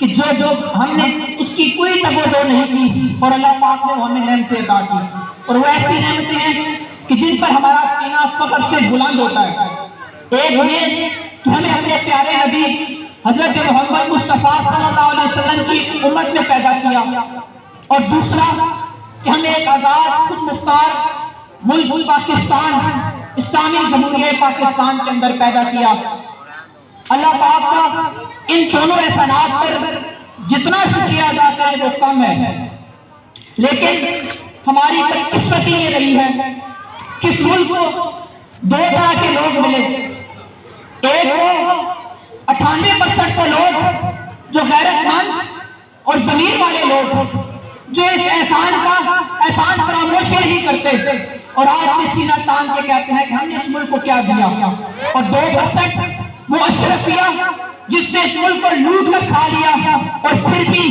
کہ جو ہم نے اس کی کوئی تگ و دو نہیں کی اور اللہ پاک نے ہمیں نعمتیں عطا کی، اور وہ ایسی نعمتیں ہیں کہ جن پر ہمارا سینہ فخر سے بلند ہوتا ہے۔ ایک یہ کہ ہمیں اپنے پیارے نبی حضرت محمد مصطفیٰ صلی اللہ علیہ وسلم کی امت میں پیدا کیا، اور دوسرا کہ ہمیں ایک آزاد خود مختار ملک پاکستان، اسلامی جمہوریہ پاکستان کے اندر پیدا کیا۔ اللہ پاک کا ان دونوں احسانات پر جتنا شکریہ ادا کرے وہ کم ہے، لیکن ہماری بدقسمتی یہ رہی ہے کہ اس ملک کو دو طرح کے لوگ ملے۔ ایک وہ 98% وہ لوگ جو غیرت مند اور ضمیر والے لوگ جو اس احسان فراموش نہیں کرتے اور آج بھی سینہ تان کے کہتے ہیں کہ ہم نے اس ملک کو کیا دیا، اور 2% وہ اشرفیہ جس نے اس ملک کو لوٹ کر کھا لیا اور پھر بھی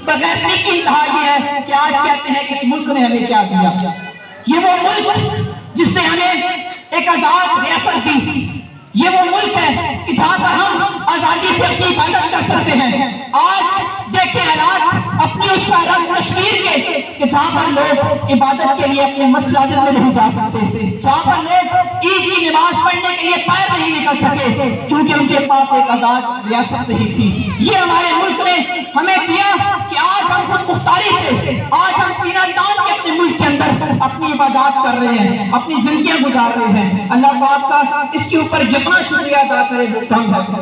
بغیرتی کی انتہا یہ ہے کہ آج کہتے ہیں کہ اس ملک نے ہمیں کیا دیا۔ یہ وہ ملک جس نے ہمیں ایک آزاد ریاست دی، یہ وہ ملک ہے کہ جہاں پر ہم آزادی سے اپنی عبادت کر سکتے ہیں۔ آج دیکھیں حالات اپنی اس شہر کشمیر کے کہ جہاں پر لوگ عبادت کے لیے اپنے مساجد میں نہیں جا سکتے، جہاں پر لوگ عید کی نماز پڑھنے کے لیے پیر نہیں نکل سکے کیونکہ ان کے پاس ایک آزاد ریاست نہیں تھی۔ یہ ہمارے ملک نے ہمیں دیا کہ آج ہم خود مختاری سے، آج ہم سینہ تان کے اپنے ملک کے اندر اپنی عبادات کر رہے ہیں، اپنی زندگیاں گزار رہے ہیں۔ اللہ پاک کا اس کے اوپر جتنا شکریہ ادا کرے وہ کم ہے۔